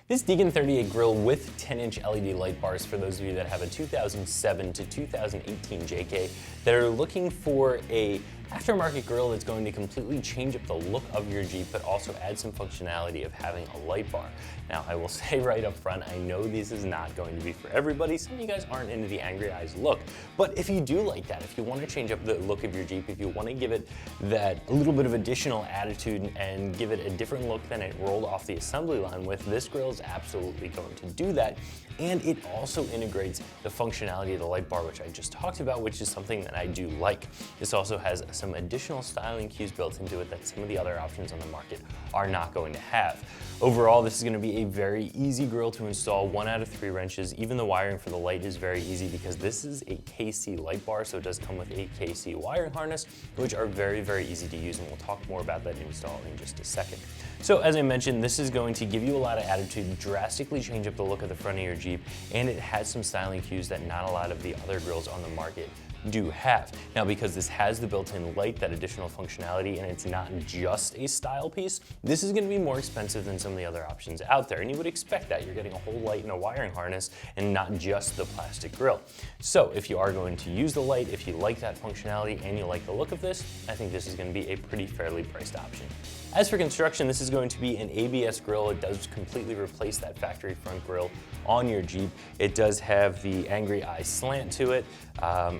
This Deegan 38 grill with 10-inch LED light bars for those of you that have a 2007 to 2018 JK that are looking for a aftermarket grill that's going to completely change up the look of your Jeep, but also add some functionality of having a light bar. Now, I will say right up front, I know this is not going to be for everybody. Some of you guys aren't into the angry eyes look, but if you do like that, if you want to change up the look of your Jeep, if you want to give it that a little bit of additional attitude and give it a different look than it rolled off the assembly line with, this grill is absolutely going to do that. And it also integrates the functionality of the light bar, which I just talked about, which is something that I do like. This also has some additional styling cues built into it that some of the other options on the market are not going to have. Overall, this is going to be a very easy grill to install, 1 out of 3 wrenches. Even the wiring for the light is very easy because this is a KC light bar, so it does come with a KC wiring harness, which are very, very easy to use, and we'll talk more about that install in just a second. So as I mentioned, this is going to give you a lot of attitude, drastically change up the look of the front of your Jeep, and it has some styling cues that not a lot of the other grills on the market do have. Now, because this has the built-in light, that additional functionality, and it's not just a style piece, this is going to be more expensive than some of the other options out there, and you would expect that. You're getting a whole light and a wiring harness and not just the plastic grill. So if you are going to use the light, if you like that functionality and you like the look of this, I think this is going to be a pretty fairly priced option. As for construction, this is going to be an ABS grill. It does completely replace that factory front grill on your Jeep. It does have the angry eye slant to it.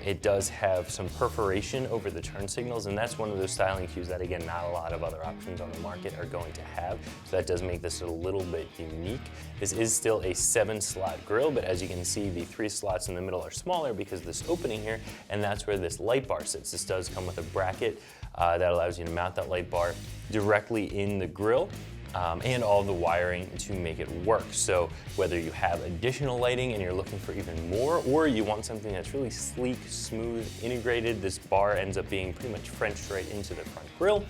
It does have some perforation over the turn signals, and that's one of those styling cues that, again, not a lot of other options on the market are going to have. So that does make this a little bit unique. This is still a 7-slot grill, but as you can see, the 3 slots in the middle are smaller because of this opening here, and that's where this light bar sits. This does come with a bracket that allows you to mount that light bar directly in the grill, and all the wiring to make it work. So whether you have additional lighting and you're looking for even more, or you want something that's really sleek, smooth, integrated, this bar ends up being pretty much Frenched right into the front grill.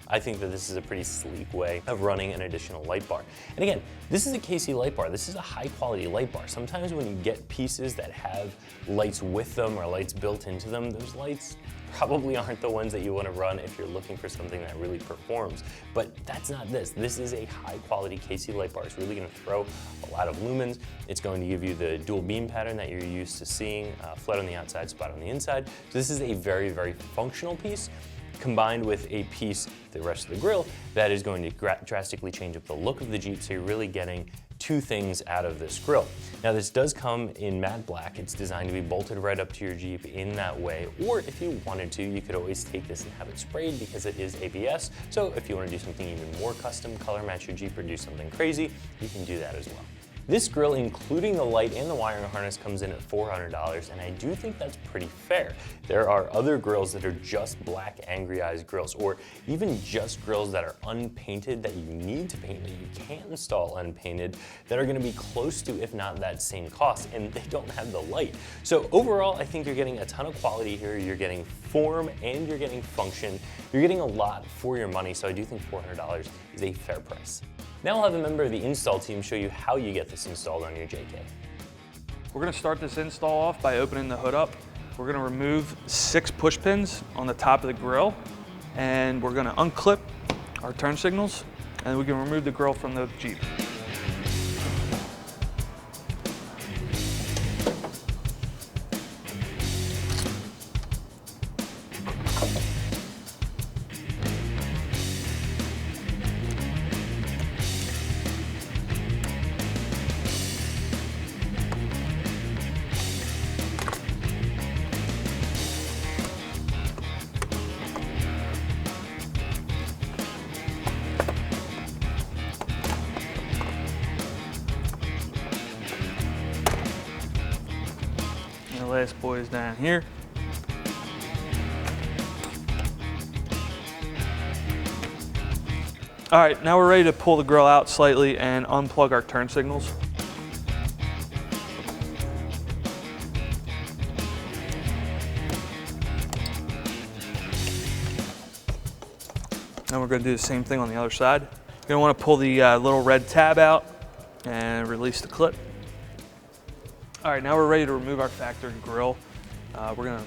I think that this is a pretty sleek way of running an additional light bar. And again, this is a KC light bar. This is a high quality light bar. Sometimes when you get pieces that have lights with them or lights built into them, those lights probably aren't the ones that you want to run if you're looking for something that really performs. But that's not this. This is a high quality KC light bar. It's really going to throw a lot of lumens. It's going to give you the dual beam pattern that you're used to seeing, flood on the outside, spot on the inside. So this is a very, very functional piece, combined with a piece, the rest of the grill, that is going to drastically change up the look of the Jeep, so you're really getting 2 things out of this grill. Now, this does come in matte black. It's designed to be bolted right up to your Jeep in that way, or if you wanted to, you could always take this and have it sprayed because it is ABS, so if you want to do something even more custom, color match your Jeep or do something crazy, you can do that as well. This grill, including the light and the wiring harness, comes in at $400, and I do think that's pretty fair. There are other grills that are just black angry eyes grills, or even just grills that are unpainted that you need to paint, that you can install unpainted, that are gonna be close to, if not that same cost, and they don't have the light. So overall, I think you're getting a ton of quality here. You're getting form and you're getting function. You're getting a lot for your money, so I do think $400 is a fair price. Now I'll have a member of the install team show you how you get this installed on your JK. We're going to start this install off by opening the hood up. We're going to remove 6 push pins on the top of the grill, and we're going to unclip our turn signals, and we can remove the grill from the Jeep. The last boy is down here. All right, now we're ready to pull the grill out slightly and unplug our turn signals. Now we're going to do the same thing on the other side. You're going to want to pull the little red tab out and release the clip. All right, now we're ready to remove our factory grill. We're gonna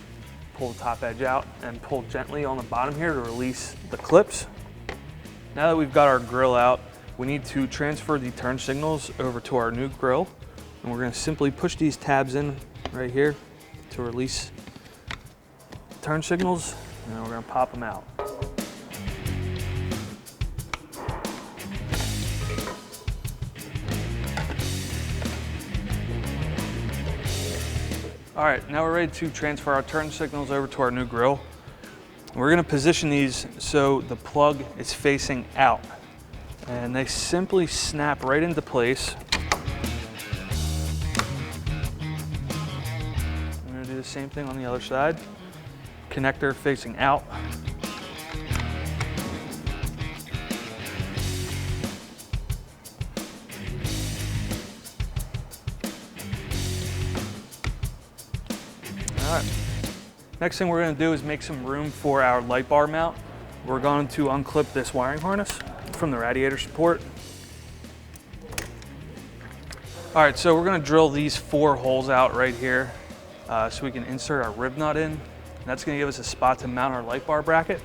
pull the top edge out and pull gently on the bottom here to release the clips. Now that we've got our grill out, we need to transfer the turn signals over to our new grill. And we're gonna simply push these tabs in right here to release turn signals, and then we're gonna pop them out. All right, now we're ready to transfer our turn signals over to our new grill. We're gonna position these so the plug is facing out, and they simply snap right into place. I'm gonna do the same thing on the other side. Connector facing out. All right. Next thing we're going to do is make some room for our light bar mount. We're going to unclip this wiring harness from the radiator support. All right, so we're going to drill these 4 holes out right here so we can insert our rib nut in. That's going to give us a spot to mount our light bar bracket.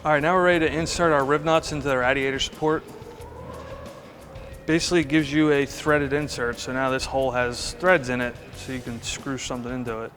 All right, now we're ready to insert our rib nuts into the radiator support. Basically, it gives you a threaded insert, so now this hole has threads in it, so you can screw something into it.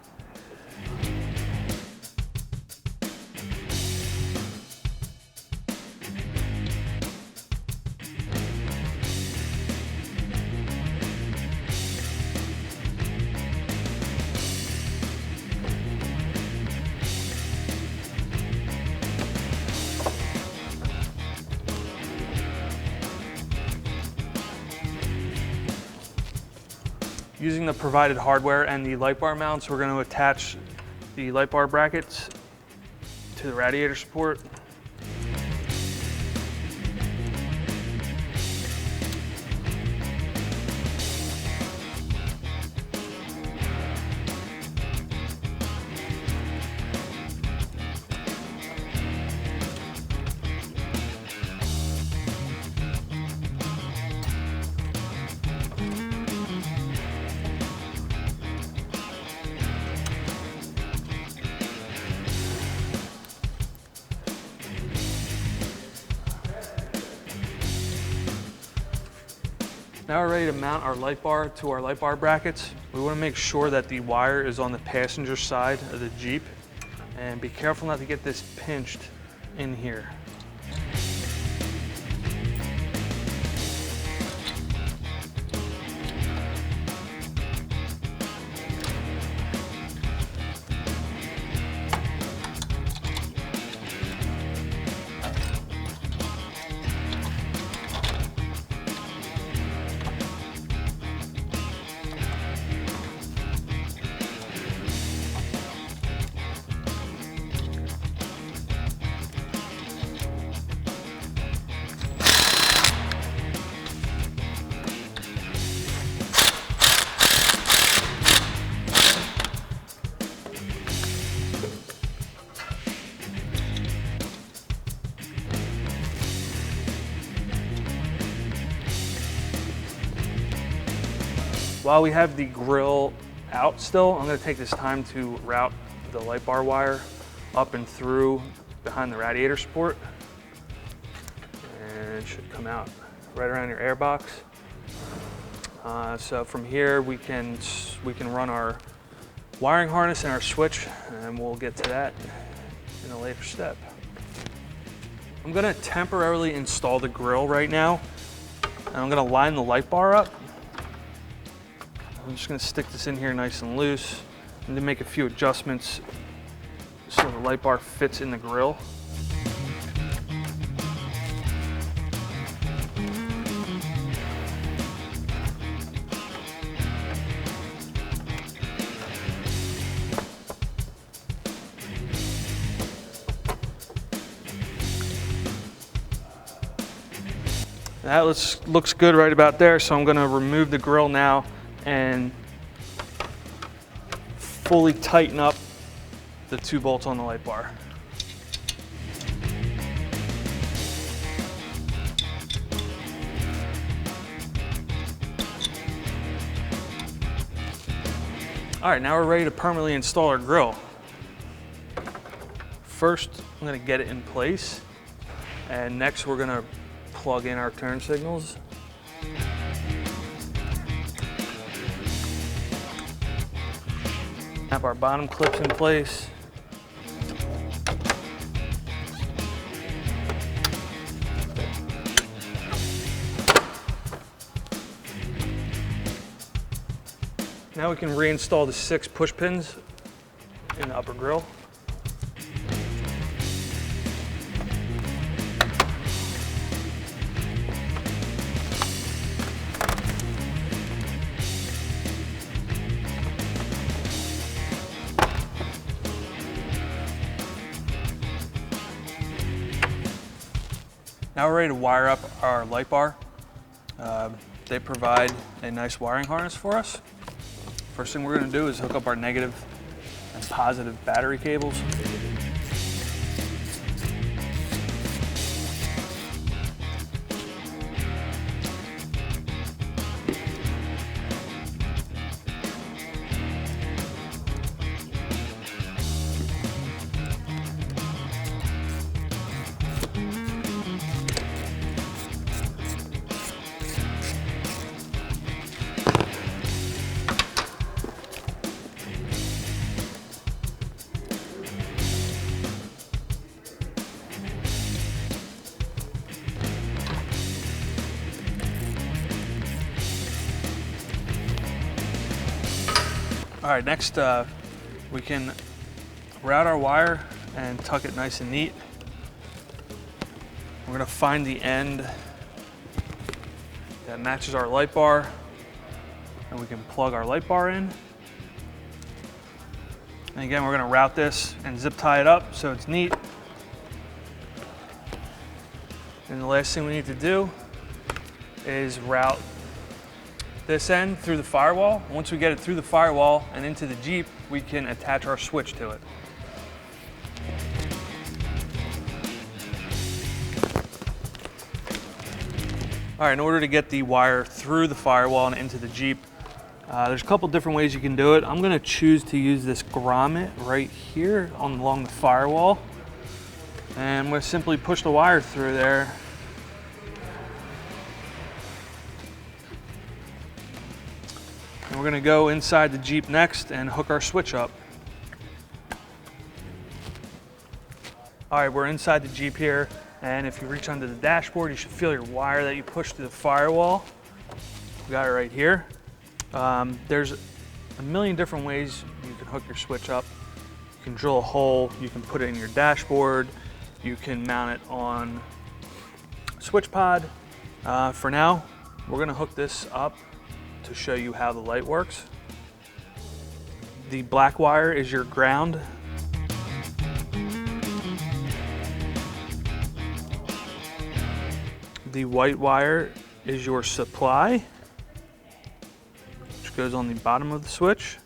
Using the provided hardware and the light bar mounts, we're going to attach the light bar brackets to the radiator support. Now we're ready to mount our light bar to our light bar brackets. We want to make sure that the wire is on the passenger side of the Jeep, and be careful not to get this pinched in here. While we have the grill out still, I'm going to take this time to route the light bar wire up and through behind the radiator support. And it should come out right around your air box. So from here we can run our wiring harness and our switch, and we'll get to that in a later step. I'm going to temporarily install the grill right now, and I'm going to line the light bar up. I'm just going to stick this in here nice and loose and then make a few adjustments so the light bar fits in the grill. That looks good right about there, so I'm going to remove the grill now and fully tighten up the 2 bolts on the light bar. All right, now we're ready to permanently install our grill. First, I'm gonna get it in place, and next we're gonna plug in our turn signals. Have our bottom clips in place. Now we can reinstall the 6 push pins in the upper grill. Now we're ready to wire up our light bar. They provide a nice wiring harness for us. First thing we're going to do is hook up our negative and positive battery cables. All right, next we can route our wire and tuck it nice and neat. We're gonna find the end that matches our light bar, and we can plug our light bar in. And again, we're gonna route this and zip tie it up so it's neat. And the last thing we need to do is route this end through the firewall. Once we get it through the firewall and into the Jeep, we can attach our switch to it. All right, in order to get the wire through the firewall and into the Jeep, there's a couple different ways you can do it. I'm gonna choose to use this grommet right here along the firewall. And I'm gonna simply push the wire through there. And we're gonna go inside the Jeep next and hook our switch up. All right, we're inside the Jeep here, and if you reach under the dashboard, you should feel your wire that you pushed through the firewall. We got it right here. There's a million different ways you can hook your switch up. You can drill a hole, you can put it in your dashboard, you can mount it on a switch pod. For now, we're gonna hook this up to show you how the light works. The black wire is your ground. The white wire is your supply, which goes on the bottom of the switch.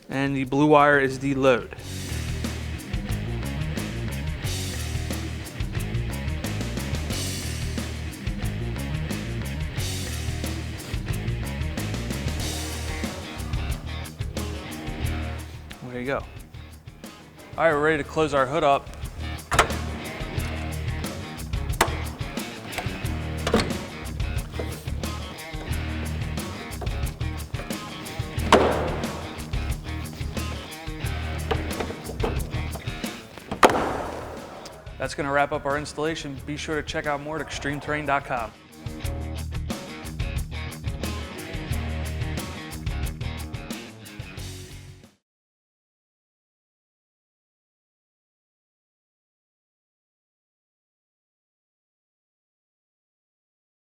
And the blue wire is the load. There you go. All right, we're ready to close our hood up. That's going to wrap up our installation. Be sure to check out more at ExtremeTerrain.com.